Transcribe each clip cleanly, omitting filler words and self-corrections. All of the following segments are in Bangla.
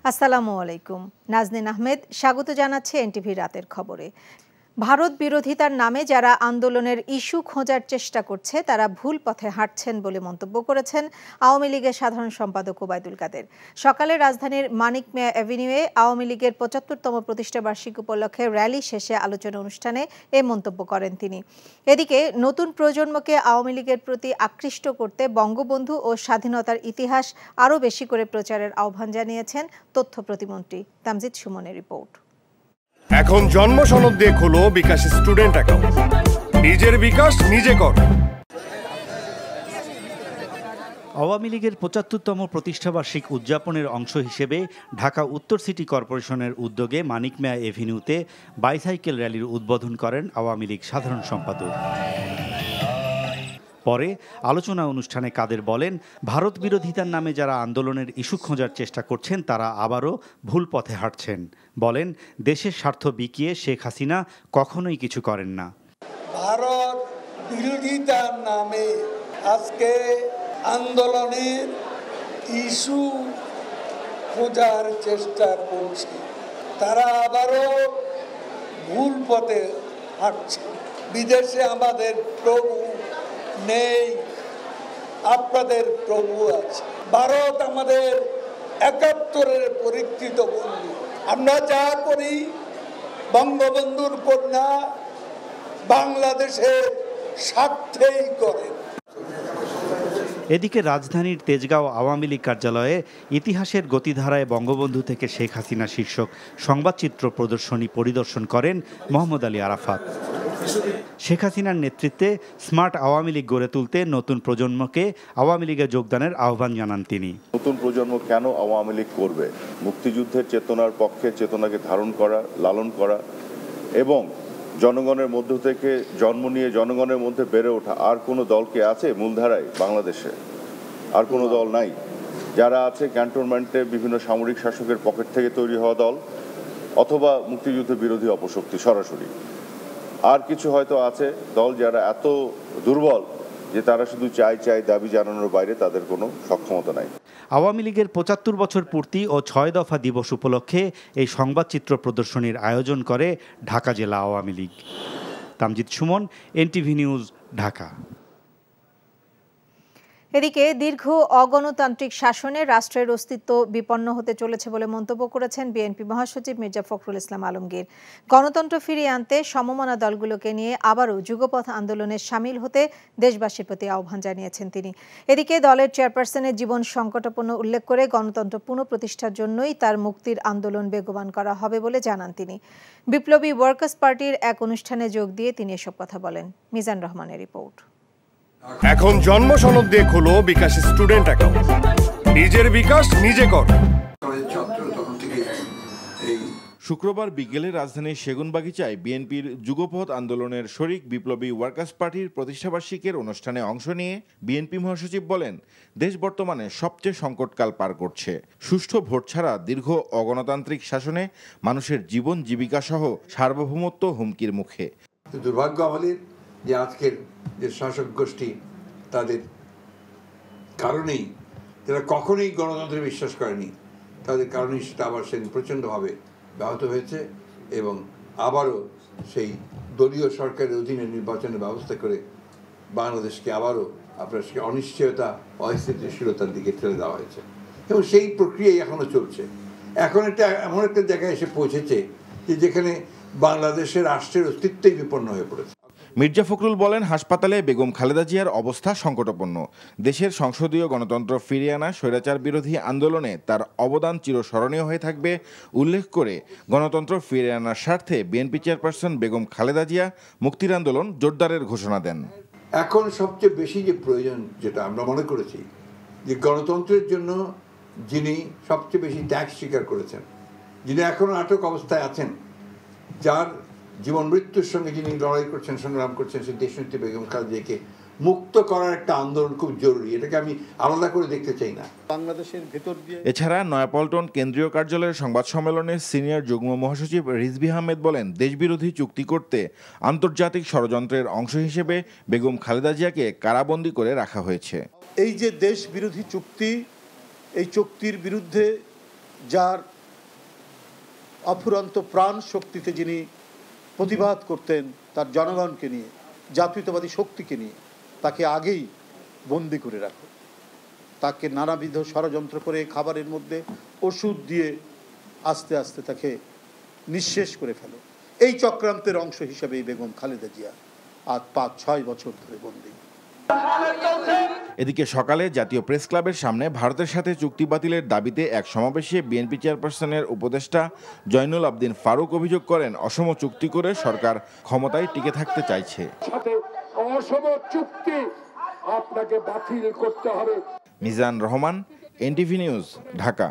আসসালামু আলাইকুম। নাজনীন আহমেদ স্বাগত জানাচ্ছে এনটিভি রাতের খবরে। ভারত বিরোধিতার নামে যারা আন্দোলনের ইস্যু খোঁজার চেষ্টা করছে তারা ভুল পথে হাঁটছেন বলে মন্তব্য করেছেন আওয়ামী লীগের সাধারণ সম্পাদক ওবায়দুল কাদের। সকালে রাজধানীর মানিক মিয়া অ্যাভিনিউয়ে আওয়ামী লীগের ৭৫তম প্রতিষ্ঠাবার্ষিকী উপলক্ষে র্যালি শেষে আলোচনা অনুষ্ঠানে এ মন্তব্য করেন তিনি। এদিকে নতুন প্রজন্মকে আওয়ামী লীগের প্রতি আকৃষ্ট করতে বঙ্গবন্ধু ও স্বাধীনতার ইতিহাস আরও বেশি করে প্রচারের আহ্বান জানিয়েছেন তথ্য প্রতিমন্ত্রী। তামজিদ সুমনের রিপোর্ট। এখন জন্ম সনদ দিয়ে খোলো বিকাশ স্টুডেন্ট অ্যাকাউন্ট। নিজের বিকাশ নিজে কর। আওয়ামী লীগের ৭৫তম প্রতিষ্ঠাবার্ষিক উদযাপনের অংশ হিসেবে ঢাকা উত্তর সিটি কর্পোরেশনের উদ্যোগে মানিক মিয়া এভিনিউতে বাইসাইকেল র্যালির উদ্বোধন করেন আওয়ামী লীগ সাধারণ সম্পাদক। পরে আলোচনা অনুষ্ঠানে কাদের বলেন, ভারত বিরোধিতার নামে যারা আন্দোলনের ইস্যু খোঁজার চেষ্টা করছেন তারা আবারও ভুল পথে হাঁটছেন। বলেন, দেশের স্বার্থ বিকিয়ে শেখ হাসিনা কখনোই কিছু করেন না। ভারত বিরোধিতার নামে আজকে আন্দোলনের ইস্যু খোঁজার চেষ্টা করছে, তারা আবারও ভুল পথে হাঁটছে। বিদেশে আমাদের প্রভু নেই, আপনাদের প্রভু আছে। ভারত আমাদের ৭১-এর পরীক্ষিত বন্ধু। আমরা যা করি বঙ্গবন্ধুর কন্যা বাংলাদেশের স্বার্থেই করেন। এদিকে রাজধানীর তেজগাঁও আওয়ামী লীগ কার্যালয়ে ইতিহাসের গতিধারায় বঙ্গবন্ধু থেকে শেখ হাসিনা শীর্ষক সংবাদচিত্র প্রদর্শনী পরিদর্শন করেন মোহাম্মদ আলী আরাফাত। শেখ হাসিনার নেতৃত্বে স্মার্ট আওয়ামী লীগ গড়ে তুলতে নতুন প্রজন্মকে আওয়ামী লীগে যোগদানের আহ্বান জানান তিনি। নতুন প্রজন্ম কেন আওয়ামী লীগ করবে? মুক্তিযুদ্ধের চেতনার পক্ষে চেতনাকে ধারণ করা, লালন করা এবং জনগণের মধ্য থেকে জন্ম নিয়ে জনগণের মধ্যে বেড়ে ওঠা। আর কোনো দলকে আছে মূলধারায় বাংলাদেশে? আর কোনো দল নাই। যারা আছে ক্যান্টনমেন্টে বিভিন্ন সামরিক শাসকের পকেট থেকে তৈরি হওয়া দল অথবা মুক্তিযুদ্ধ বিরোধী অপশক্তি সরাসরি। আর কিছু হয়তো আছে দল যারা এত দুর্বল যে তারা শুধু চাই দাবি জানানোর বাইরে তাদের কোনো সক্ষমতা নাই। আওয়ামী লীগের ৭৫ বছর পূর্তি ও ৬ দফা দিবস উপলক্ষে এই সংবাদচিত্র প্রদর্শনীর আয়োজন করে ঢাকা জেলা আওয়ামী লীগ। Tamjid Sumon, NTV news, Dhaka. এদিকে দীর্ঘ অগণতান্ত্রিক শাসনে রাষ্ট্রের অস্তিত্ব বিপন্ন হতে চলেছে বলে মন্তব্য করেছেন বিএনপি মহাসচিব মির্জা ফখরুল ইসলাম আলমগীর। গণতন্ত্র ফিরিয়ে আনতে সমমনা দলগুলোকে নিয়ে আবারও যুগপথ আন্দোলনে সামিল হতে দেশবাসীর প্রতি আহ্বান জানিয়েছেন তিনি। এদিকে দলের চেয়ারপারসনের জীবন সংকটাপন্ন উল্লেখ করে গণতন্ত্র পুনঃপ্রতিষ্ঠার জন্যই তার মুক্তির আন্দোলন বেগবান করা হবে বলে জানান তিনি। বিপ্লবী ওয়ার্কার্স পার্টির এক অনুষ্ঠানে যোগ দিয়ে তিনি এসব কথা বলেন। মিজান রহমানের রিপোর্ট। এখন জন্ম সনদ দিয়ে খোলো বিকাশ স্টুডেন্ট অ্যাকাউন্ট। নিজের বিকাশ নিজে কর। শুক্রবার বিকেলে রাজধানীর সেগুনবাগিচায় বিএনপির যুগপথ আন্দোলনের শরিক বিপ্লবী ওয়ার্কার্স পার্টির প্রতিষ্ঠাবার্ষিকীর অনুষ্ঠানে অংশ নিয়ে বিএনপি মহাসচিব বলেন, দেশ বর্তমানে সবচেয়ে সংকটকাল পার করছে। সুষ্ঠু ভোট ছাড়া দীর্ঘ অগণতান্ত্রিক শাসনে মানুষের জীবন জীবিকা সহ সার্বভৌমত্ব হুমকির মুখে। দুর্ভাগ্য আমাদের যে আজকের যে শাসক গোষ্ঠী তাদের কারণেই যারা কখনোই গণতন্ত্রে বিশ্বাস করেনি তাদের কারণেই সেটা আবার সেদিন প্রচণ্ডভাবে ব্যাহত হয়েছে এবং আবারও সেই দলীয় সরকারের অধীনে নির্বাচনের ব্যবস্থা করে বাংলাদেশকে আবারও আপনার সে অনিশ্চয়তা অস্থিতিশীলতার দিকে ঠেলে দেওয়া হয়েছে এবং সেই প্রক্রিয়াই এখনও চলছে। এখন এটা এমন একটা জায়গায় এসে পৌঁছেছে যে যেখানে বাংলাদেশের রাষ্ট্রের অস্তিত্বই বিপন্ন হয়ে পড়েছে। মির্জা ফখরুল বলেন, হাসপাতালে বেগম খালেদা জিয়ার অবস্থা সংকটাপন্ন। দেশের সংসদীয় গণতন্ত্র ফিরিয়ে আনা স্বৈরাচার বিরোধী আন্দোলনে তার অবদান চিরস্মরণীয় হয়ে থাকবে উল্লেখ করে গণতন্ত্র ফিরিয়ে আনার স্বার্থে বিএনপি চেয়ারপারসন বেগম খালেদা জিয়া মুক্তির আন্দোলন জোরদারের ঘোষণা দেন। এখন সবচেয়ে বেশি যে প্রয়োজন যেটা আমরা মনে করেছি যে গণতন্ত্রের জন্য যিনি সবচেয়ে বেশি ত্যাগ স্বীকার করেছেন, যিনি এখনও আটক অবস্থায় আছেন, যার জীবন মৃত্যুর সঙ্গে যিনি লড়াই করছেন, সংগ্রাম করছেন, সেই দেশনেত্রী বেগম খালেদা জিয়াকে মুক্ত করার একটা আন্দোলন খুব জরুরি। এটাকে আমি আলাদা করে দেখতে চাই না। বাংলাদেশের ভেতর দিয়ে এছাড়া নয়াপল্টন কেন্দ্রীয় কার্যালয়ের সংবাদ সম্মেলনে সিনিয়র যুগ্ম মহাসচিব রিজভী আহমেদ বলেন, দেশবিরোধী চুক্তি করতে আন্তর্জাতিক ষড়যন্ত্রের অংশ হিসেবে বেগম খালেদা জিয়াকে কারাবন্দী করে রাখা হয়েছে। এই যে দেশ বিরোধী চুক্তি, এই চুক্তির বিরুদ্ধে যার অফুরন্ত প্রাণ শক্তিতে যিনি প্রতিবাদ করতেন তার জনগণকে নিয়ে, জাতীয়তাবাদী শক্তিকে নিয়ে, তাকে আগেই বন্দি করে রাখো, তাকে নানাবিধ ষড়যন্ত্র করে খাবারের মধ্যে ওষুধ দিয়ে আস্তে আস্তে তাকে নিঃশেষ করে ফেলো। এই চক্রান্তের অংশ হিসেবে বেগম খালেদা জিয়া আজ ৫-৬ বছর ধরে বন্দী। এদিকে সকালে জাতীয় প্রেস ক্লাবের সামনে ভারতের সাথে চুক্তি বাতিলের দাবিতে এক সমাবেশে বিএনপি চেয়ারপারসনের উপদেষ্টা জয়নুল আবদিন ফারুক অভিযোগ করেন, অসম চুক্তি করে সরকার ক্ষমতায় টিকে থাকতে চাইছে। অসম চুক্তি আপনাকে বাতিল করতে হবে। Mizan Rahman, NTV news, Dhaka.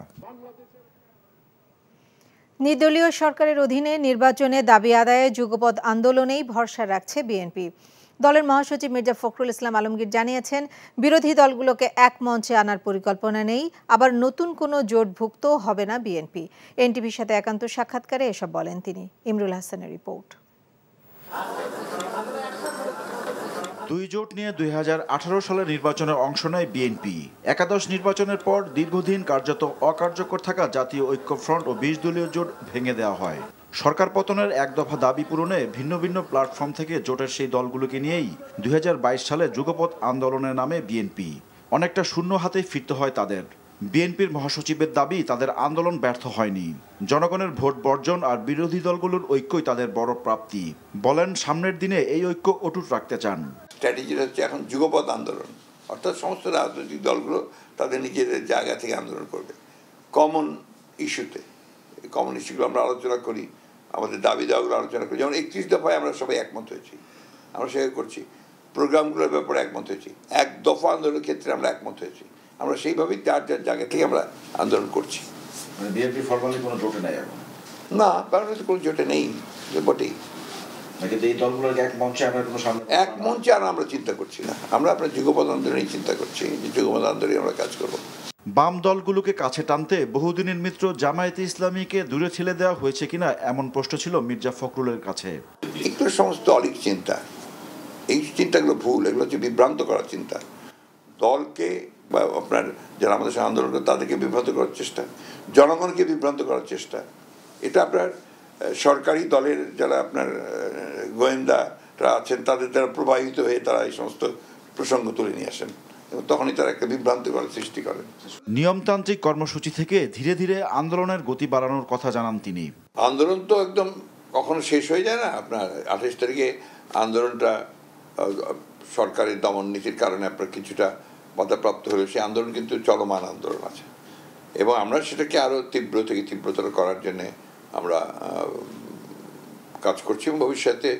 নির্দলীয় সরকারের অধীনে নির্বাচনে দাবি আদায়ে যুগপৎ আন্দোলনেই ভরসা রাখছে বিএনপি। দলের মহাসচিব মির্জা ফখরুল ইসলাম আলমগীর জানিয়েছেন, বিরোধী দলগুলোকে এক মঞ্চে আনার পরিকল্পনা নেই, আবার নতুন কোনো জোটভুক্ত হবে না বিএনপি। এনটিভির সাথে একান্ত সাক্ষাৎকারে এসব বলেন তিনি। ইমরুল হাসানের রিপোর্ট। দুই জোট নিয়ে 2018 সালের নির্বাচনে অংশ নেয় বিএনপি। একাদশ নির্বাচনের পর দীর্ঘদিন কার্যত অকার্যকর থাকা জাতীয় ঐক্যফ্রন্ট ও 20 দলীয় জোট ভেঙে দেওয়া হয়। সরকার পতনের এক দফা দাবি পূরণে ভিন্ন ভিন্ন প্ল্যাটফর্ম থেকে জোটের সেই দলগুলোকে নিয়েই 2022 সালে যুগপৎ আন্দোলনের নামে বিএনপি। অনেকটা শূন্য হাতেই ফিরতে হয় তাদের। বিএনপির মহাসচিবের দাবি, তাদের আন্দোলন ব্যর্থ হয়নি। জনগণের ভোট বর্জন আর বিরোধী দলগুলোর ঐক্যই তাদের বড় প্রাপ্তি। বলেন, সামনের দিনে এই ঐক্য অটুট রাখতে চান। স্ট্র্যাটেজিটা হচ্ছে এখন যুগপৎ আন্দোলন, অর্থাৎ সমস্ত রাজনৈতিক দলগুলো তাদের নিজেদের জায়গা থেকে আন্দোলন করবে কমন ইস্যুতে। কমন ইস্যুগুলো আমরা আলোচনা করি, আমাদের দাবি দেওয়াগুলো আলোচনা করি। যেমন 31 দফায় আমরা সবাই একমত হয়েছি, আমরা সেভাবে করছি। প্রোগ্রামগুলোর ব্যাপারে একমত হয়েছি, এক দফা আন্দোলনের ক্ষেত্রে আমরা একমত হয়েছি। আমরা সেইভাবেই যার যার জায়গা থেকে আমরা আন্দোলন করছি। মানে বিএনপি ফরমালি কোনো জোটে নাই এখন? না, বাংলাদেশে কোনো জোটে নেই বটেই। এই দলগুলোকে এক মঞ্চে আনার কোনো সামনে এক মঞ্চে আর আমরা চিন্তা করছি না, আমরা আপনার যুগপৎ আন্দোলনেই চিন্তা করছি যে যুগপৎ আন্দোলনে আমরা কাজ করব। বাম দলগুলোকে কাছে টানতে বহুদিনের মিত্র জামায়াতে ইসলামীকে দূরে ঠেলে দেওয়া হয়েছে কিনা এমন প্রশ্ন ছিল মির্জা ফখরুলের কাছে। এগুলো সমস্ত অলিক চিন্তা, এই চিন্তাগুলো ভুল, এগুলো হচ্ছে বিভ্রান্ত করার চিন্তা। দলকে বা আপনার যারা আমাদের সাথে আন্দোলন করে তাদেরকে বিভ্রান্ত করার চেষ্টা, জনগণকে বিভ্রান্ত করার চেষ্টা। এটা আপনার সরকারি দলের যারা আপনার গোয়েন্দারা আছেন তাদের দ্বারা প্রভাবিত হয়ে তারা এই সমস্ত প্রসঙ্গ তুলে নিয়ে আসেন এবং তখনই তারা একটা বিভ্রান্তিকর সৃষ্টি করেন। নিয়মতান্ত্রিক কর্মসূচি থেকে ধীরে ধীরে আন্দোলনের গতি বাড়ানোর কথা জানান তিনি। আন্দোলন তো একদম কখনো শেষ হয়ে যায় না। আপনার 28 তারিখে আন্দোলনটা সরকারের দমন নীতির কারণে আপনার কিছুটা বাধাপ্রাপ্ত হলে সেই আন্দোলন কিন্তু চলমান আন্দোলন আছে এবং আমরা সেটাকে আরও তীব্র থেকে তীব্রতর করার জন্যে আমরা কাজ করছি এবং ভবিষ্যতে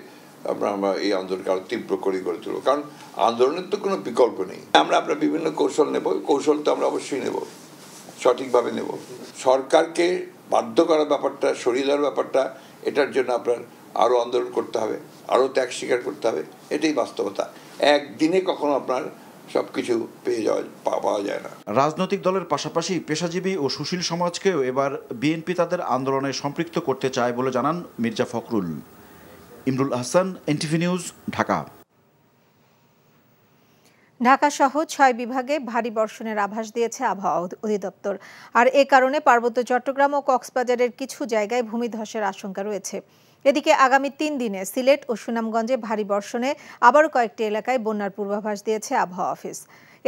আমরা এই আন্দোলনকে আরও তীব্র করে গড়ে তুলব। কারণ আন্দোলনের তো কোনো বিকল্প নেই। আমরা আপনার বিভিন্ন কৌশল নেব, কৌশল তো আমরা অবশ্যই নেব, সঠিকভাবে নেব। সরকারকে বাধ্য করার ব্যাপারটা, সরিয়ে দেওয়ার ব্যাপারটা, এটার জন্য আপনার আরও আন্দোলন করতে হবে, আরও ত্যাগ স্বীকার করতে হবে। এটাই বাস্তবতা। একদিনে কখনো আপনার সবকিছু পাওয়া যায় না। রাজনৈতিক দলের পাশাপাশি পেশাজীবী ও সুশীল সমাজকেও এবার বিএনপি তাদের আন্দোলনে সম্পৃক্ত করতে চায় বলে জানান মির্জা ফখরুল। Imrul Hasan, NTV news, Dhaka. ঢাকা সহ 6 বিভাগে ভারী বর্ষণের আভাস দিয়েছে আবহাওয়া অধিদপ্তর। আর এ কারণে পার্বত্য চট্টগ্রাম ও কক্সবাজারের কিছু জায়গায় ভূমিধসের আশঙ্কা রয়েছে। এদিকে আগামী 3 দিনে সিলেট ও সুনামগঞ্জে ভারী বর্ষণে আবারও কয়েকটি এলাকায় বন্যার পূর্বাভাস দিয়েছে আবহাওয়া অফিস।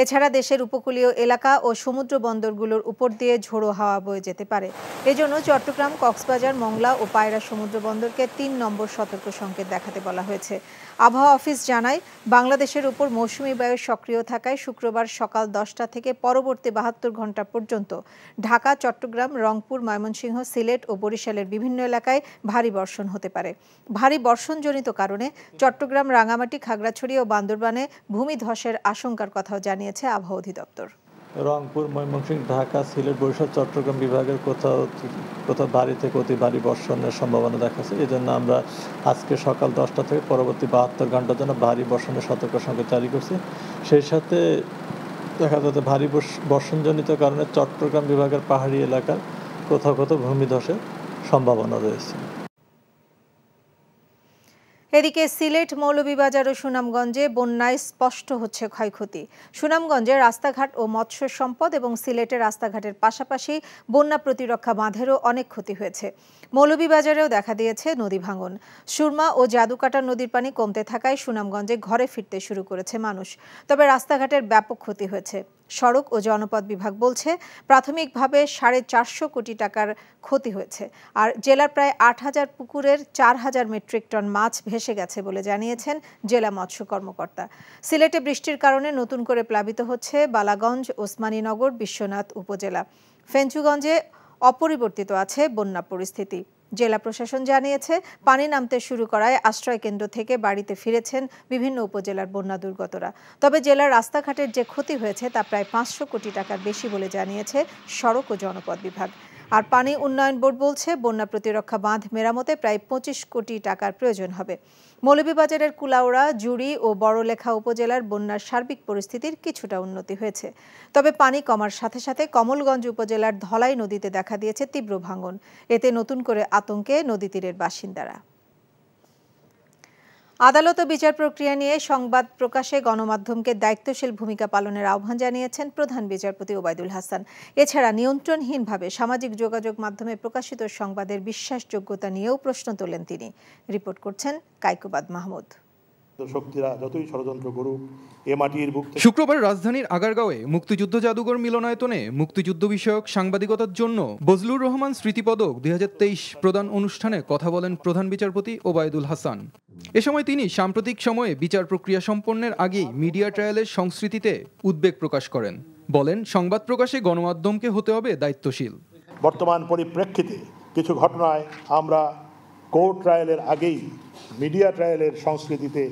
এছাড়া দেশের উপকূলীয় এলাকা ও সমুদ্র বন্দরগুলোর উপর দিয়ে ঝোড়ো হাওয়া বয়ে যেতে পারে। এজন্য চট্টগ্রাম, কক্সবাজার, মংলা ও পায়রা সমুদ্র বন্দরকে 3 নম্বর সতর্ক সংকেত দেখাতে বলা হয়েছে। আবহাওয়া অফিস জানায়, বাংলাদেশের উপর মৌসুমী বায়ু সক্রিয় থাকায় শুক্রবার সকাল 10টা থেকে পরবর্তী 72 ঘন্টা পর্যন্ত ঢাকা, চট্টগ্রাম, রংপুর, ময়মনসিংহ, সিলেট ও বরিশালের বিভিন্ন এলাকায় ভারী বর্ষণ হতে পারে। ভারী বর্ষণজনিত কারণে চট্টগ্রাম, রাঙামাটি, খাগড়াছড়ি ও বান্দরবানে ভূমিধসের আশঙ্কার কথাও জানিয়েছে আবহাওয়া অধিদপ্তর। রংপুর, ময়মনসিংহ, ঢাকা, সিলেট, বরিশাল, চট্টগ্রাম বিভাগের কোথাও ভারী থেকে অতি ভারী বর্ষণের সম্ভাবনা দেখাচ্ছে। এই জন্য আমরা আজকে সকাল 10টা থেকে পরবর্তী 72 ঘন্টার জন্য ভারী বর্ষণের সতর্ক সংকেত জারি করছি। সেই সাথে দেখা যাচ্ছে ভারী বর্ষণজনিত কারণে চট্টগ্রাম বিভাগের পাহাড়ি এলাকার কোথাও ভূমিধসের সম্ভাবনা রয়েছে। এদিকে সিলেট, মৌলভীবাজার ও সুনামগঞ্জে বন্যায় স্পষ্ট হচ্ছে ক্ষয়ক্ষতি। সুনামগঞ্জের রাস্তাঘাট ও মৎস্য সম্পদ এবং সিলেটের রাস্তাঘাটের পাশাপাশি বন্যা প্রতিরক্ষা বাঁধেরও অনেক ক্ষতি হয়েছে। মৌলভীবাজারেও দেখা দিয়েছে নদী ভাঙন। সুরমা ও জাদুকাটা নদীর পানি কমতে থাকায় সুনামগঞ্জে ঘরে ফিরতে শুরু করেছে মানুষ। তবে রাস্তাঘাটের ব্যাপক ক্ষতি হয়েছে। সড়ক ও জনপথ বিভাগ বলছে প্রাথমিকভাবে 450 কোটি টাকার ক্ষতি হয়েছে। আর জেলার প্রায় 8000 পুকুরের 4000 মেট্রিক টন মাছ ভেসে গেছে বলে জানিয়েছেন জেলা মৎস্য কর্মকর্তা। সিলেটে বৃষ্টির কারণে নতুন করে প্লাবিত হচ্ছে বালাগঞ্জ, ওসমানীনগর, বিশ্বনাথ উপজেলা। ফেঞ্চুগঞ্জে অপরিবর্তিত আছে বন্যা পরিস্থিতি। জেলা প্রশাসন জানিয়েছে পানি নামতে শুরু করায় আশ্রয় কেন্দ্র থেকে বাড়িতে ফিরেছেন বিভিন্ন উপজেলার বন্যা দুর্গতরা। তবে জেলার রাস্তাঘাটের যে ক্ষতি হয়েছে তা প্রায় 500 কোটি টাকার বেশি বলে জানিয়েছে সড়ক ও জনপথ বিভাগ। আর পানি উন্নয়ন বোর্ড বলছে বন্যা প্রতিরক্ষা বাঁধ মেরামতে প্রায় 25 কোটি টাকার প্রয়োজন হবে। মৌলভীবাজারের কুলাউড়া, জুড়ি ও বড়লেখা উপজেলার বন্যার সার্বিক পরিস্থিতির কিছুটা উন্নতি হয়েছে। তবে পানি কমার সাথে সাথে কমলগঞ্জ উপজেলার ধলাই নদীতে দেখা দিয়েছে তীব্র ভাঙন। এতে নতুন করে আতঙ্কে নদী তীরের বাসিন্দারা। আদালত ও বিচার প্রক্রিয়া নিয়ে সংবাদ প্রকাশে গণমাধ্যমকে দায়িত্বশীল ভূমিকা পালনের আহ্বান জানিয়েছেন প্রধান বিচারপতি ওবায়দুল হাসান। এছাড়া নিয়ন্ত্রণহীনভাবে সামাজিক যোগাযোগ মাধ্যমে প্রকাশিত সংবাদের বিশ্বাসযোগ্যতা নিয়েও প্রশ্ন তোলেন তিনি। রিপোর্ট করছেন কায়কোবাদ মাহমুদ। শক্তিরা যতই ষড়যন্ত্র করুক, এ মাটির বুক। শুক্রবার রাজধানীর আগারগাঁওয়ে মুক্তিযুদ্ধ জাদুঘর মিলনায়তনে মুক্তিযুদ্ধ বিষয়ক সাংবাদিকতার জন্য বজলুর রহমান স্মৃতিপদক 2023 প্রদান অনুষ্ঠানে কথা বলেন প্রধান বিচারপতি ওবায়দুল হাসান। এ সময় তিনি সাম্প্রতিক সময়ে বিচার প্রক্রিয়া সম্পন্নের আগেই মিডিয়া ট্রায়ালের সংস্কৃতিতে উদ্বেগ প্রকাশ করেন। বলেন, সংবাদ প্রকাশে গণমাধ্যমকে হতে হবে দায়িত্বশীল। বর্তমান পরিপ্রেক্ষিতে কিছু ঘটনায় আমরা কোর্ট ট্রায়ালের আগেই মিডিয়া ট্রায়ালের সংস্কৃতিতে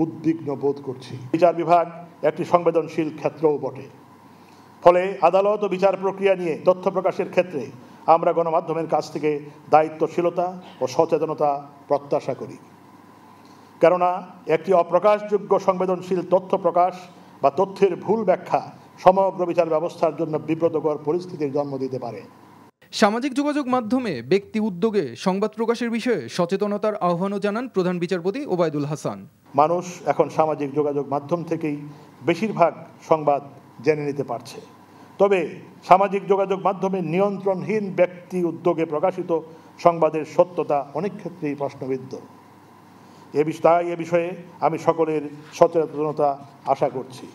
উদ্বিগ্ন বোধ করছি। বিচার বিভাগ একটি সংবেদনশীল ক্ষেত্রও বটে। ফলে আদালত ও বিচার প্রক্রিয়া নিয়ে তথ্য প্রকাশের ক্ষেত্রে আমরা গণমাধ্যমের কাছ থেকে দায়িত্বশীলতা ও সচেতনতা প্রত্যাশা করি। কেননা একটি অপ্রকাশযোগ্য সংবেদনশীল তথ্য প্রকাশ বা তথ্যের ভুল ব্যাখ্যা সমগ্র বিচার ব্যবস্থার জন্য বিব্রতকর পরিস্থিতির জন্ম দিতে পারে। সামাজিক যোগাযোগ মাধ্যমে ব্যক্তি উদ্যোগে সংবাদ প্রকাশের বিষয়ে সচেতনতার আহ্বানও জানান প্রধান বিচারপতি ওবায়দুল হাসান। মানুষ এখন সামাজিক যোগাযোগ মাধ্যম থেকেই বেশিরভাগ সংবাদ জেনে নিতে পারছে। তবে সামাজিক যোগাযোগ মাধ্যমে নিয়ন্ত্রণহীন ব্যক্তি উদ্যোগে প্রকাশিত সংবাদের সত্যতা অনেক ক্ষেত্রেই প্রশ্নবিদ্ধ। এ বিষয়ে আমি সকলের সচেতনতা আশা করছি।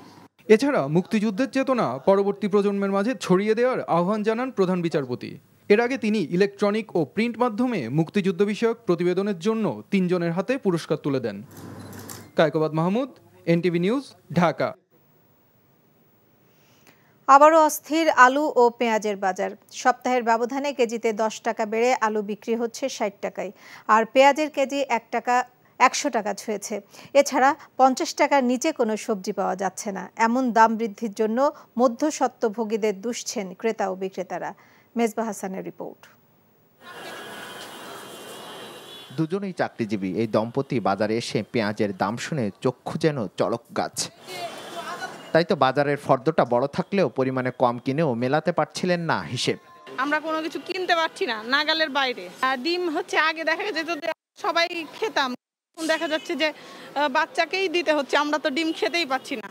এছাড়া মুক্তিযুদ্ধের চেতনা পরবর্তী প্রজন্মের মাঝে ছড়িয়ে দেওয়ার আহ্বান জানান প্রধান বিচারপতি। এর আগে তিনি ইলেকট্রনিক ও প্রিন্ট মাধ্যমে মুক্তিযুদ্ধ বিষয়ক প্রতিবেদনের জন্য 3 জনের হাতে পুরস্কার তুলে দেন। Kaikobad Mahmud, NTV news, Dhaka. আবারও অস্থির আলু ও পেঁয়াজের বাজার। সপ্তাহের ব্যবধানে কেজিতে 10 টাকা বেড়ে আলু বিক্রি হচ্ছে 60 টাকায়, আর পেঁয়াজের কেজি 100 টাকা ছুঁয়েছে। এছাড়া 50 টাকার নিচে কোনো সবজি পাওয়া যাচ্ছে না। এমন দাম বৃদ্ধির জন্য মধ্যস্বত্বভোগীদের দুষছেন ক্রেতা ও বিক্রেতারা। মেজবা হাসানের রিপোর্ট। দুজনেই চাকরিজীবী এই দম্পতি বাজারে এসে পেঁয়াজের দাম শুনে চক্ষু যেন চড়ক গাছ। তাই তো বাজারের ফর্দটা বড় থাকলেও পরিমাণে কম কিনেও মেলাতে পারছিলেন না হিসেব। আমরা কোনো কিছু কিনতে পারছি না, নাগালের বাইরে। ডিম হচ্ছে আগে দেখা যেত সবাই খেতাম, দেখা যাচ্ছে যে বাচ্চাকেই দিতে হচ্ছে, আমরা তো ডিম খেতেই পাচ্ছি না।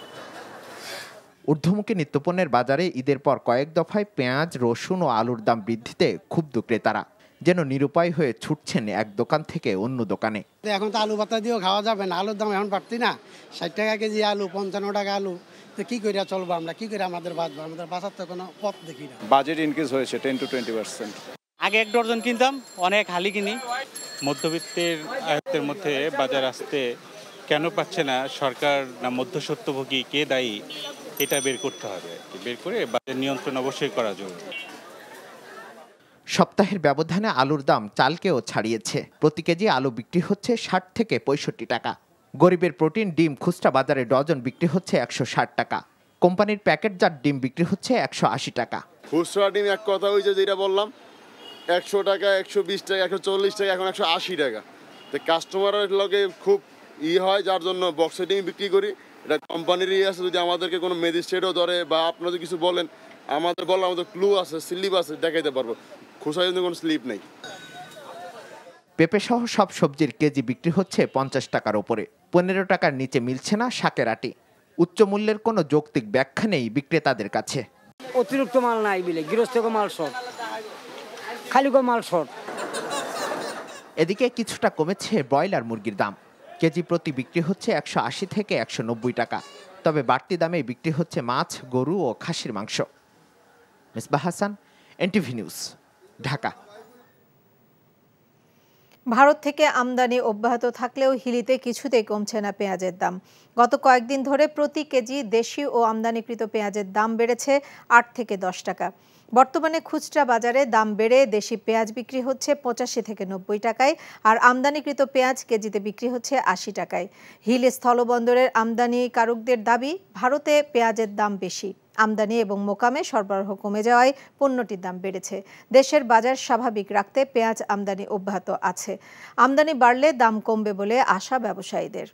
ঊর্ধ্বমুখী নিত্যপণ্যের বাজারে ঈদের পর কয়েক দফায় পেঁয়াজ, রসুন ও আলুর দাম বৃদ্ধিতে ক্ষুব্ধ ক্রেতারা যেন নিরুপায় হয়ে ছুটছেন এক দোকান থেকে অন্য দোকানে। এখন তো আলু ভাতা দিয়েও খাওয়া যাবে না, আলুর দাম এখন পারছি না। 60 টাকা কেজি আলু, 55 টাকা আলু, তো কি করে চলবো আমরা, কি করে আমাদের বাঁচবো? আমাদের বাঁচার তো কোনো পথ দেখি না। বাজেট ইনক্রিজ হয়েছে 10 to 20%। আগে 1 ডজন কিনতাম, অনেক হালি কিনি। মধ্যবিত্তের আয়ত্তের মধ্যে বাজার আসতে কেন পাচ্ছে না সরকার না মধ্যস্বত্বভোগী, কে দায়ী, এটা বের করতে হবে। বের করে বাজার নিয়ন্ত্রণ অবশ্যই করা জরুরি। সপ্তাহের ব্যবধানে আলুর দাম চালকেও ছাড়িয়েছে। প্রতি কেজি আলু বিক্রি হচ্ছে 60 থেকে 65 টাকা। গরিবের প্রোটিন ডিম খুচরা বাজারে ডজন বিক্রি হচ্ছে 160 টাকা। কোম্পানির প্যাকেটজাত ডিম বিক্রি হচ্ছে 180 টাকা। খুচরা ডিম এক কথা হয়েছে যেটা বললাম, 100 টাকা, 120 টাকা, 140 টাকা, এখন 180 টাকা। তো কাস্টমারের লগে খুব হয়, যার জন্য বক্সে ডিম বিক্রি করি। এটা কোম্পানির আছে, যদি আমাদেরকে কোনো ম্যাজিস্ট্রেটও ধরে বা আপনারা যদি কিছু বলেন, আমাদের ক্লু আছে, স্লিপ আছে, দেখাইতে পারবো। খুচরা কিন্তু কোনো স্লিপ নেই। পেঁপে সহ সব সবজির কেজি বিক্রি হচ্ছে 50 টাকার ওপরে। 15 টাকার নিচে মিলছে না শাকের আটি। উচ্চ মূল্যের কোনো যৌক্তিক ব্যাখ্যা নেই বিক্রেতাদের কাছে। অতিরিক্ত মাল নাই বলে গৃহস্থ মাল শর্ট, খালি মাল শর্ট। এদিকে কিছুটা কমেছে ব্রয়লার মুরগির দাম। কেজি প্রতি বিক্রি হচ্ছে 180 থেকে 190 টাকা। তবে বাড়তি দামে বিক্রি হচ্ছে মাছ, গরু ও খাসির মাংস। Misbah Hasan, NTV news, Dhaka. ভারত থেকে আমদানি অব্যাহত থাকলেও হিলিতে কিছুতেই কমছে না পেঁয়াজের দাম। গত কয়েকদিন ধরে প্রতি কেজি দেশি ও আমদানিকৃত পেঁয়াজের দাম বেড়েছে 8 থেকে 10 টাকা। বর্তমানে খুচরা বাজারে দাম বেড়ে দেশি পেঁয়াজ বিক্রি হচ্ছে 85 থেকে 90 টাকায়, আর আমদানিকৃত পেঁয়াজ কেজিতে বিক্রি হচ্ছে 80 টাকায়। হিল স্থলবন্দরের আমদানিকারকদের দাবি, ভারতে পেঁয়াজের দাম বেশি। আমদানি এবং মোকামে সরবরাহ কমে যাওয়ায় পণ্যটির দাম বেড়েছে। দেশের বাজার স্বাভাবিক রাখতে পেঁয়াজ আমদানি অব্যাহত আছে। আমদানি বাড়লে দাম কমবে বলে আশা ব্যবসায়ীদের।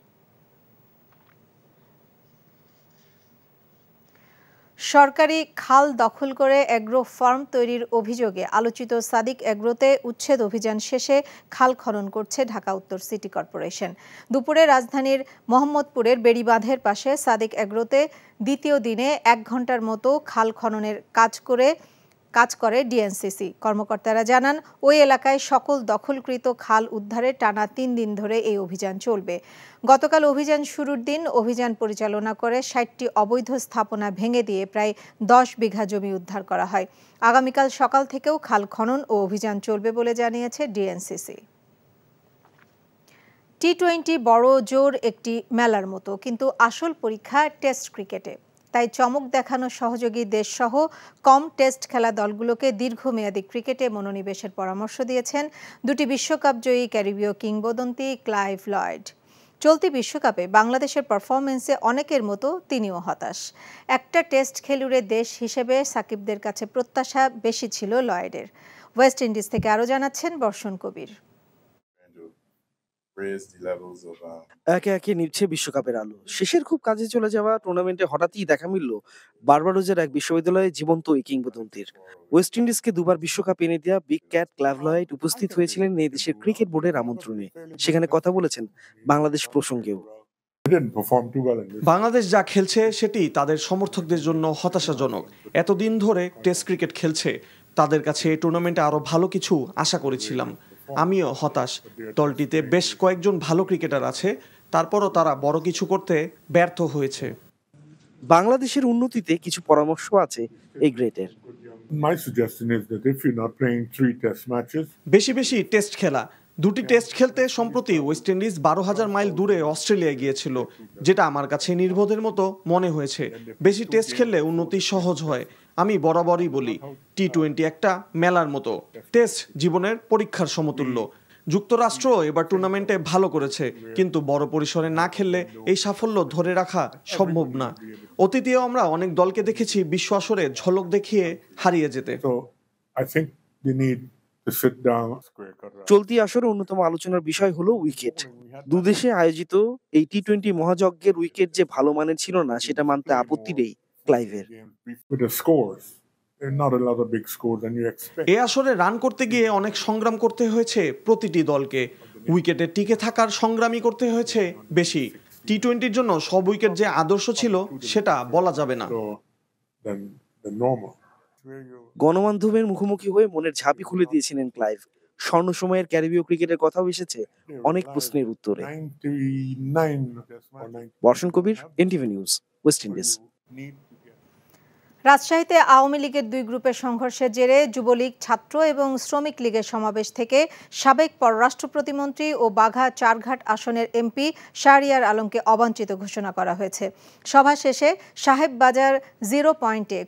সরকারি খাল দখল করে এগ্রো ফার্ম তৈরির অভিযোগে আলোচিত সাদিক এগ্রোতে উচ্ছেদ অভিযান শেষে খাল খনন করছে ঢাকা উত্তর সিটি কর্পোরেশন। দুপুরে রাজধানীর মোহাম্মদপুরের বেড়িবাঁধের পাশে সাদিক এগ্রোতে দ্বিতীয় দিনে 1 ঘন্টার মতো খাল খননের কাজ করে ডিএনসিসি। কর্মকর্তারা জানান, ওই এলাকায় সকল দখলকৃত খাল উদ্ধারে টানা 3 দিন ধরে এই অভিযান চলবে। গতকাল অভিযান শুরুর দিন অভিযান পরিচালনা করে 60টি অবৈধ স্থাপনা ভেঙে দিয়ে প্রায় 10 বিঘা জমি উদ্ধার করা হয়। আগামীকাল সকাল থেকেও খাল খনন ও অভিযান চলবে বলে জানিয়েছে ডিএনসিসি। টি-20 বড় জোর একটি মেলার মতো, কিন্তু আসল পরীক্ষা টেস্ট ক্রিকেটে। তাই চমক দেখানো সহযোগী দেশসহ কম টেস্ট খেলা দলগুলোকে দীর্ঘমেয়াদী ক্রিকেটে মনোনিবেশের পরামর্শ দিয়েছেন 2টি বিশ্বকাপ জয়ী ক্যারিবীয় কিংবদন্তি ক্লাইভ লয়েড। চলতি বিশ্বকাপে বাংলাদেশের পারফরমেন্সে অনেকের মতো তিনিও হতাশ। একটা টেস্ট খেলুড়ে দেশ হিসেবে সাকিবদের কাছে প্রত্যাশা বেশি ছিল লয়েডের। ওয়েস্ট ইন্ডিজ থেকে আরও জানাচ্ছেন বর্ষণ কবির। একে একে নিচ্ছে বিশ্বকাপের আলো। শেষের খুব কাজে চলে যাওয়া টুর্নামেন্টে হঠাৎই দেখা মিলল বারবাডোজের এক বিশ্ববিদ্যালয়ে জীবন্ত এই কিংবদন্তির। ওয়েস্ট ইন্ডিজকে দুবার বিশ্বকাপ এনে দেওয়া বিগ ক্যাট ক্লাইভ লয়েড উপস্থিত হয়েছিলেন এই দেশের ক্রিকেট বোর্ডের আমন্ত্রণে। সেখানে কথা বলেছেন বাংলাদেশ প্রসঙ্গেও। বাংলাদেশ যা খেলছে সেটি তাদের সমর্থকদের জন্য হতাশাজনক। এতদিন ধরে টেস্ট ক্রিকেট খেলছে, তাদের কাছে এই টুর্নামেন্টে আরো ভালো কিছু আশা করেছিলাম। আমিও হতাশ। দলটিতে বেশ কয়েকজন ভালো ক্রিকেটার আছে, তারপরও তারা বড় কিছু করতে ব্যর্থ হয়েছে। বাংলাদেশের উন্নতিতে কিছু পরামর্শ আছে এই গ্রেটের। বেশি বেশি টেস্ট খেলা। 2টি টেস্ট খেলতে সম্প্রতি ওয়েস্ট ইন্ডিজ 12,000 মাইল দূরে অস্ট্রেলিয়ায় গিয়েছিল, যেটা আমার কাছে নির্বোধের মতো মনে হয়েছে। বেশি টেস্ট খেললে উন্নতি সহজ হয়। আমি বরাবরই বলি, টি-20 একটা মেলার মতো, টেস্ট জীবনের পরীক্ষার সমতুল্য। যুক্তরাষ্ট্র এবার টুর্নামেন্টে ভালো করেছে, কিন্তু বড় পরিসরে না খেললে এই সাফল্য ধরে রাখা সম্ভব না। অতীতেও আমরা অনেক দলকে দেখেছি বিশ্ব আসরে ঝলক দেখিয়ে হারিয়ে যেতে। চলতি আসরে অন্যতম আলোচনার বিষয় হলো উইকেট। দুদেশে আয়োজিত এই টি-20 মহাযজ্ঞের উইকেট যে ভালো মানের ছিল না সেটা মানতে আপত্তি নেই ক্লাইভের। এই আসরে রান করতে গিয়ে অনেক সংগ্রাম করতে হয়েছে প্রতিটি দলকে। উইকেটে টিকে থাকার সংগ্রামই করতে হয়েছে বেশি। টি-20 জন্য সব উইকেট যে আদর্শ ছিল সেটা বলা যাবে না। গণমাধ্যমের মুখোমুখি হয়ে মনের ঝাঁপি খুলে দিয়েছিলেন ক্লাইভ। স্বর্ণ সময়ের ক্যারিবীয় ক্রিকেটের কথাও এসেছে অনেক প্রশ্নের উত্তরে। বর্ষণ কবির, এনটিভি নিউজ, ওয়েস্ট ইন্ডিজ। রাজশাহীতে আওয়ামী লীগের 2 গ্রুপের সংঘর্ষের জেরে যুবলীগ, ছাত্র এবং শ্রমিক লীগের সমাবেশ থেকে সাবেক পররাষ্ট্র প্রতিমন্ত্রী ও বাঘা চারঘাট আসনের এমপি শাহরিয়ার আলমকে অবাঞ্ছিত ঘোষণা করা হয়েছে। সভা শেষে সাহেববাজার 0 পয়েন্টে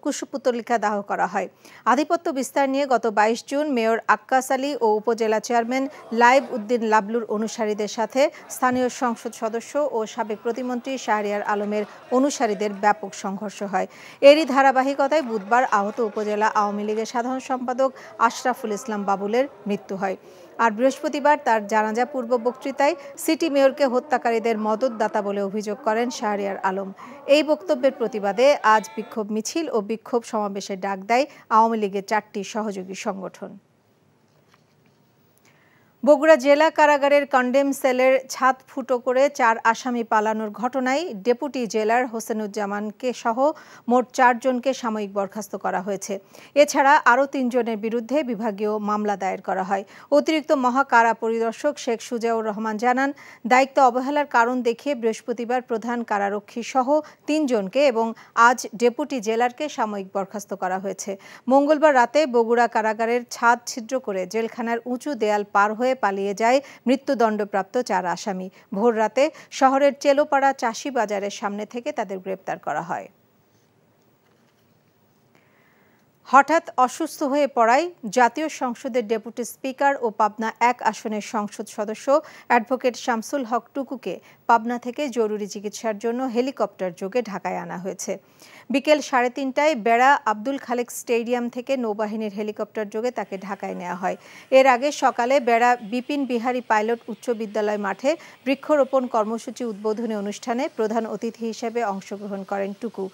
কুশপুতলিকা দাহ করা হয়। আধিপত্য বিস্তার নিয়ে গত 22 জুন মেয়র আক্কাস আলী ও উপজেলা চেয়ারম্যান লাইব উদ্দিন লাবলুর অনুসারীদের সাথে স্থানীয় সংসদ সদস্য ও সাবেক প্রতিমন্ত্রী শাহরিয়ার আলমের অনুসারীদের ব্যাপক সংঘর্ষ হয়। এরই ধারাবাহিকতায় বুধবার আহত উপজেলা আওয়ামী লীগের সাধারণ সম্পাদক আশরাফুল ইসলাম বাবুলের মৃত্যু হয়। আর বৃহস্পতিবার তার জানাজা পূর্ব বক্তৃতায় সিটি মেয়রকে হত্যাকারীদের মদতদাতা বলে অভিযোগ করেন শাহরিয়ার আলম। এই বক্তব্যের প্রতিবাদে আজ বিক্ষোভ মিছিল ও বিক্ষোভ সমাবেশের ডাক দেয় আওয়ামী লীগের 4টি সহযোগী সংগঠন। বগুড়া জেলা কারাগারের কন্ডেম সেলের ছাদ ফুটো করে 4 আসামি পালানোর ঘটনায় ডেপুটি জেলার হোসেনুজ্জামানকে সহ মোট 4 জনকে সাময়িক বরখাস্ত করা হয়েছে। এছাড়া আরও 3 জনের বিরুদ্ধে বিভাগীয় মামলা দায়ের করা হয়। অতিরিক্ত মহাকারা পরিদর্শক শেখ সুজাউর রহমান জানান, দায়িত্ব অবহেলার কারণ দেখিয়ে বৃহস্পতিবার প্রধান কারারক্ষী সহ 3 জনকে এবং আজ ডেপুটি জেলারকে সাময়িক বরখাস্ত করা হয়েছে। মঙ্গলবার রাতে বগুড়া কারাগারের ছাদ ছিদ্র করে জেলখানার উঁচু দেয়াল পার হয়ে পালিয়ে যায় মৃত্যুদণ্ডপ্রাপ্ত 4 আসামি। ভোর রাতে শহরের চেলোপাড়া চাষি বাজারের সামনে থেকে তাদের গ্রেপ্তার করা হয়। হঠাৎ অসুস্থ হয়ে পড়ায় জাতীয় সংসদের ডেপুটি স্পিকার ও পাবনা 1 আসনের সংসদ সদস্য অ্যাডভোকেট শামসুল হক টুকুকে পাবনা থেকে জরুরি চিকিৎসার জন্য হেলিকপ্টার যোগে ঢাকায় আনা হয়েছে। বিকেল 3:30টায় বেড়া আব্দুল খালেক স্টেডিয়াম থেকে নৌবাহিনীর হেলিকপ্টার যোগে তাকে ঢাকায় নেওয়া হয়। এর আগে সকালে বেড়া বিপিন বিহারী পাইলট উচ্চ বিদ্যালয় মাঠে বৃক্ষরোপণ কর্মসূচি উদ্বোধনী অনুষ্ঠানে প্রধান অতিথি হিসেবে অংশগ্রহণ করেন টুকু।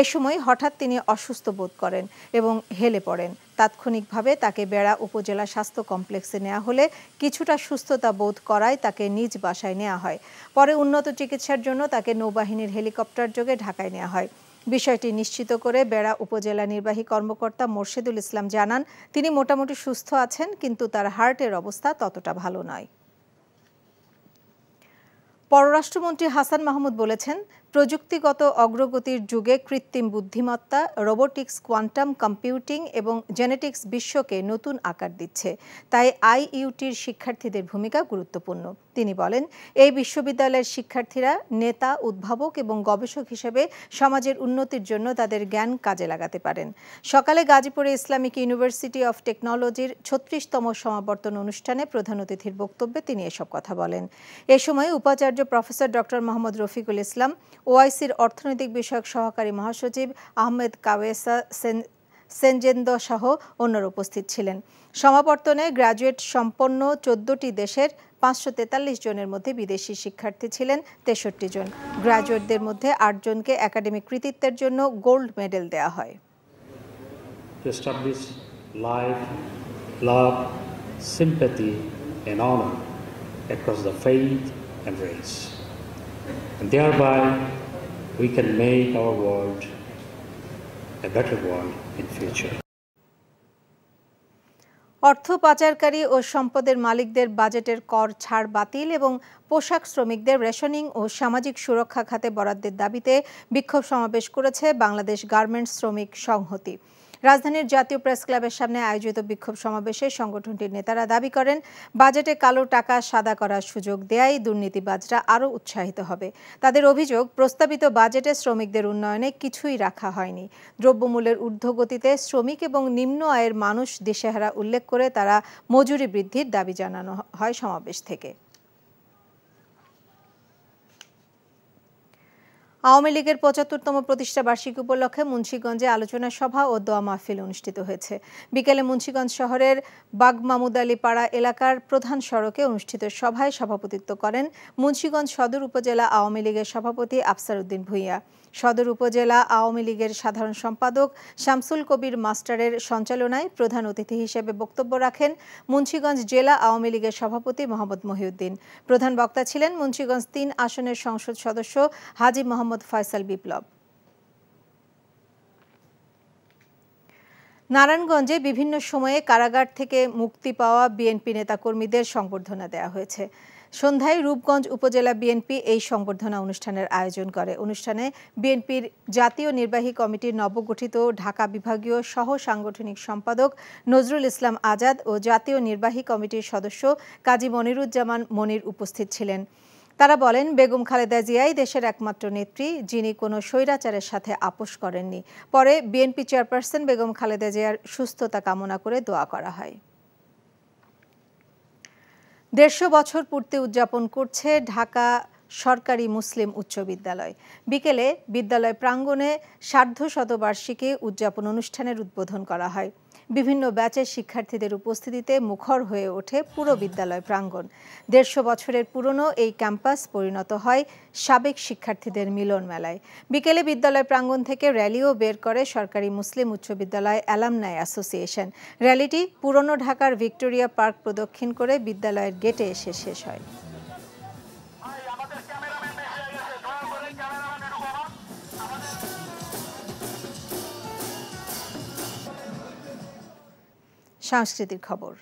এ সময় হঠাৎ তিনি অসুস্থ বোধ করেন এবং হেলে পড়েন। তাৎক্ষণিকভাবে তাকে বেড়া উপজেলা স্বাস্থ্য কমপ্লেক্সে নেওয়া হলে কিছুটা সুস্থতা বোধ করায় তাকে নিজ বাসায় নেওয়া হয়। পরে উন্নত চিকিৎসার জন্য তাকে নৌবাহিনীর হেলিকপ্টার যোগে ঢাকায় নেওয়া হয়। বিষয়টি নিশ্চিত করে বেড়া উপজেলা নির্বাহী কর্মকর্তা মোর্শেদুল ইসলাম জানান, তিনি মোটামুটি সুস্থ আছেন, কিন্তু তার হার্টের অবস্থা ততটা ভালো নয়। পররাষ্ট্রমন্ত্রী হাসান মাহমুদ বলেছেন, প্রযুক্তিগত অগ্রগতির যুগে কৃত্রিম বুদ্ধিমত্তা, রোবোটিক্স, কোয়ান্টাম কম্পিউটিং এবং জেনেটিক্স বিশ্বকে নতুন আকার দিচ্ছে। তাই আইইউটির শিক্ষার্থীদের ভূমিকা গুরুত্বপূর্ণ। তিনি বলেন, এই বিশ্ববিদ্যালয়ের শিক্ষার্থীরা নেতা, উদ্ভাবক এবং গবেষক হিসেবে সমাজের উন্নতির জন্য তাদের জ্ঞান কাজে লাগাতে পারেন। সকালে গাজীপুরে ইসলামিক ইউনিভার্সিটি অফ টেকনোলজির 36তম সমাবর্তন অনুষ্ঠানে প্রধান অতিথির বক্তব্যে তিনি এসব কথা বলেন। এ সময় উপাচার্য প্রফেসর ডক্টর মোহাম্মদ রফিকুল ইসলাম, ওআইসির অর্থনৈতিক বিষয়ক সহকারী মহাসচিব আহমেদ কাওয়েসা সেনজেন্দ সহ অন্যরা উপস্থিত ছিলেন। সমাবর্তনে গ্র্যাজুয়েট সম্পন্ন 14টি দেশের 543 জনের মধ্যে বিদেশি শিক্ষার্থী ছিলেন 63 জন। গ্র্যাজুয়েটদের মধ্যে 8 জনকে একাডেমিক কৃতিত্বের জন্য গোল্ড মেডেল দেওয়া হয়। Love, sympathy and honor across the faith and race. And thereby we can make our world a better world in future. অর্থ পাচারকারী ও সম্পদের মালিকদের বাজেটের কর ছাড় বাতিল এবং পোশাক শ্রমিকদের রেশনিং ও সামাজিক সুরক্ষা খাতে বরাদ্দের দাবিতে বিক্ষোভ সমাবেশ করেছে বাংলাদেশ গার্মেন্টস শ্রমিক সংহতি। রাজধানীর জাতীয় প্রেস ক্লাবের সামনে আয়োজিত বিক্ষোভ সমাবেশে সংগঠনটির নেতারা দাবি করেন, বাজেটে কালো টাকা সাদা করার সুযোগ দেয়ায় দুর্নীতিবাজরা আরও উৎসাহিত হবে। তাদের অভিযোগ, প্রস্তাবিত বাজেটে শ্রমিকদের উন্নয়নে কিছুই রাখা হয়নি। দ্রব্যমূল্যের ঊর্ধ্বগতিতে শ্রমিক এবং নিম্ন আয়ের মানুষ দিশেহারা উল্লেখ করে তারা মজুরি বৃদ্ধির দাবি জানানো হয় সমাবেশ থেকে। আওয়ামী লীগের 75তম প্রতিষ্ঠা বার্ষিকী উপলক্ষে মুন্সিগঞ্জে আলোচনা সভা ও দোয়া মাহফিল অনুষ্ঠিত হয়েছে। বিকেলে মুন্সিগঞ্জ শহরের বাগ মামুদ আলী পাড়া এলাকার প্রধান সড়কে অনুষ্ঠিত সভায় সভাপতিত্ব করেন মুন্সিগঞ্জ সদর উপজেলা আওয়ামী লীগের সভাপতি আফসার উদ্দিন ভূঁইয়া। সদর উপজেলা আওয়ামী লীগের সাধারণ সম্পাদক শামসুল কবির মাস্টারের সঞ্চালনায় প্রধান অতিথি হিসেবে বক্তব্য রাখেন মুন্সিগঞ্জ জেলা আওয়ামী লীগের সভাপতি মোহাম্মদ মহিউদ্দিন। প্রধান বক্তা ছিলেন মুন্সিগঞ্জ 3 আসনের সংসদ সদস্য হাজী মোহাম্মদ ফয়সাল বিপ্লব। নারায়ণগঞ্জে বিভিন্ন সময়ে কারাগার থেকে মুক্তি পাওয়া বিএনপি নেতাকর্মীদের সংবর্ধনা দেওয়া হয়েছে। সন্ধ্যায় রূপগঞ্জ উপজেলা বিএনপি এই সংবর্ধনা অনুষ্ঠানের আয়োজন করে। অনুষ্ঠানে বিএনপির জাতীয় নির্বাহী কমিটির নবগঠিত ঢাকা বিভাগীয় সহ সাংগঠনিক সম্পাদক নজরুল ইসলাম আজাদ ও জাতীয় নির্বাহী কমিটির সদস্য কাজী মনিরুজ্জামান মনির উপস্থিত ছিলেন। তারা বলেন, বেগম খালেদা জিয়াই দেশের একমাত্র নেত্রী, যিনি কোনো স্বৈরাচারের সাথে আপোষ করেননি। পরে বিএনপি চেয়ারপারসন বেগম খালেদা জিয়ার সুস্থতা কামনা করে দোয়া করা হয়। 150 বছর পূর্তি উদযাপন করছে ঢাকা সরকারি মুসলিম উচ্চ বিদ্যালয়। বিকেলে বিদ্যালয় প্রাঙ্গণে সার্ধশতবার্ষিকী উদযাপন অনুষ্ঠানের উদ্বোধন করা হয়। বিভিন্ন ব্যাচের শিক্ষার্থীদের উপস্থিতিতে মুখর হয়ে ওঠে পুরো বিদ্যালয় প্রাঙ্গণ। 150 বছরের পুরনো এই ক্যাম্পাস পরিণত হয় সাবেক শিক্ষার্থীদের মিলন মেলায়। বিকেলে বিদ্যালয় প্রাঙ্গণ থেকে র্যালিও বের করে সরকারি মুসলিম উচ্চ বিদ্যালয় অ্যালামনাই অ্যাসোসিয়েশন। র্যালিটি পুরনো ঢাকার ভিক্টোরিয়া পার্ক প্রদক্ষিণ করে বিদ্যালয়ের গেটে এসে শেষ হয়। সাংস্কৃতিক খবর।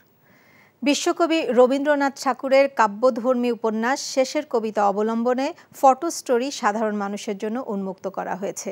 বিশ্বকবি রবীন্দ্রনাথ ঠাকুরের কাব্যধর্মী উপন্যাস শেষের কবিতা অবলম্বনে ফটো স্টোরি সাধারণ মানুষের জন্য উন্মুক্ত করা হয়েছে।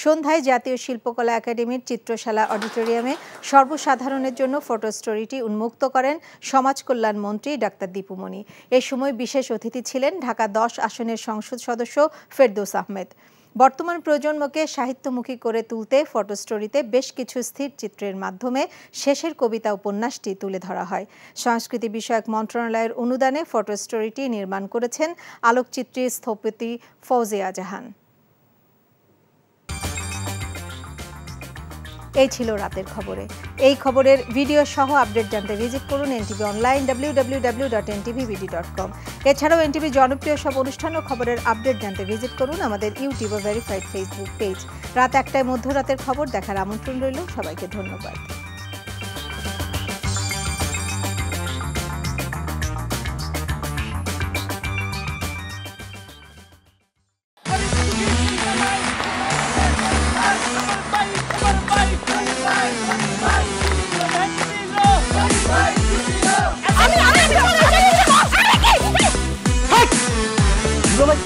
সন্ধ্যায় জাতীয় শিল্পকলা একাডেমির চিত্রশালা অডিটোরিয়ামে সর্বসাধারণের জন্য ফটো স্টোরিটি উন্মুক্ত করেন সমাজ কল্যাণ মন্ত্রী ডাক্তার দীপু মনি। এ সময় বিশেষ অতিথি ছিলেন ঢাকা 10 আসনের সংসদ সদস্য ফেরদৌস আহমেদ। বর্তমান প্রজন্মকে সাহিত্যমুখী করে তুলতে ফটো স্টোরিতে বেশ কিছু স্থির চিত্রের মাধ্যমে শেষের কবিতা উপন্যাসটি তুলে ধরা হয়। সংস্কৃতি বিষয়ক মন্ত্রণালয়ের অনুদানে ফটো স্টোরিটি নির্মাণ করেছেন আলোকচিত্রী স্থপতি ফৌজিয়া জাহান। এই ছিল রাতের খবরে। এই খবরের ভিডিও সহ আপডেট জানতে ভিজিট করুন এনটিভি অনলাইন www.ntvbd.com। এছাড়াও এনটিভি জনপ্রিয় সব অনুষ্ঠান ও খবরের আপডেট জানতে ভিজিট করুন আমাদের ইউটিউব ও ভেরিফাইড ফেসবুক পেজ। রাত 1টায় মধ্যরাতের খবর দেখার আমন্ত্রণ রইল। সবাইকে ধন্যবাদ।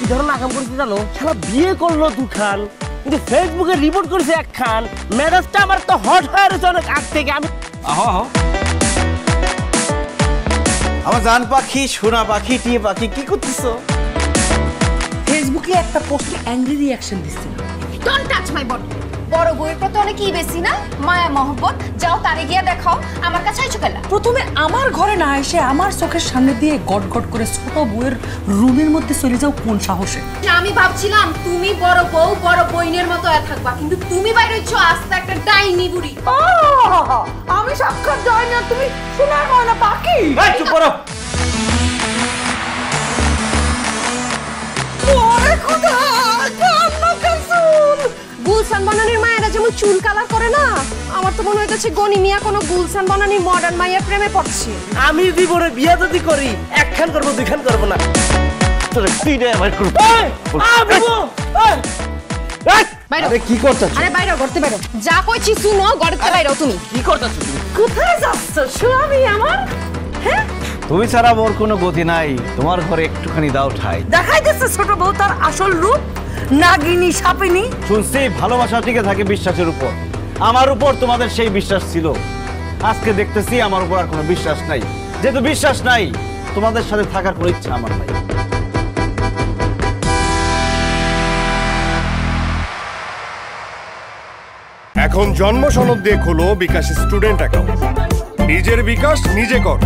কি ধরনের আকাম করছে জানো? শালা বিয়ে করলো দুখান, কিন্তু ফেসবুকে রিপোর্ট করেছে একখান। মেজাজটা আমার তো হট হয়ে রয়েছে অনেক আগ থেকে। আমি আমার জান পাখি, সোনা পাখি, টিয়ে পাখি, কি করতেছো? ফেসবুকে একটা পোস্টে অ্যাংরি রিঅ্যাকশন দিচ্ছে। Don't touch my body. বড় বউয়ের প্রতি অনেকই বেশি না মায়া মহব্বত। যাও তারে গিয়ে দেখাও, আমার কাছে আইছো কেলা? প্রথমে আমার ঘরে না এসে আমার চোখের সামনে দিয়ে গট গট করে ছোট বউয়ের রুমের মধ্যে চলে যাও কোন সাহসে? আমি ভাবছিলাম তুমি বড় বউ বড় বইনের মতো থাকবা, কিন্তু তুমি বাইরে হচ্ছ আস্তে একটা ডাইনি বুড়ি। আমি সাক্ষাৎ ডাইনি আর তুমি সোনার ময়না পাখি। চুপ করো। ওরে খোদা, কান্না কাসুল। গুলশান বনানীর মায়েরা যেমন চুল কালার করে না, আমার তো মনে হইতেছে গনি মিয়া কোনো গুলশান বনানী মডার্ন মায়ের প্রেমে পড়ছে। আমি জীবনে বিয়ে যদি করি একখান করবো দুইখান করবো না। তোর তিনটা অ্যাভয়েড করব। আরে কি করতেছ? আরে বাইরে করতে বাইরে যা কইছি শুনো, গড়তে বাইরে তুমি কি করতেছ? তুমি কোথায় যাচ্ছ স্বামী আমার? হ্যাঁ তুমি ছাড়া মোর কোনো গতি নাই, তোমার ঘরে একটুখানি দাও ঠাই। দেখাই দিচ্ছে ছোট বউ তার আসল রূপ, নাগিনী সাপিনী। শুনছি ভালোবাসা টিকে থাকে বিশ্বাসের উপর। আমার উপর তোমাদের সেই বিশ্বাস ছিল, আজকে দেখতেছি আমার উপর আর কোনো বিশ্বাস নাই। যেহেতু বিশ্বাস নাই, তোমাদের সাথে থাকার কোনো ইচ্ছা আমার নাই। এখন জন্ম সনদ দিয়ে খোলো বিকাশ স্টুডেন্ট অ্যাকাউন্ট। নিজের বিকাশ নিজে কর।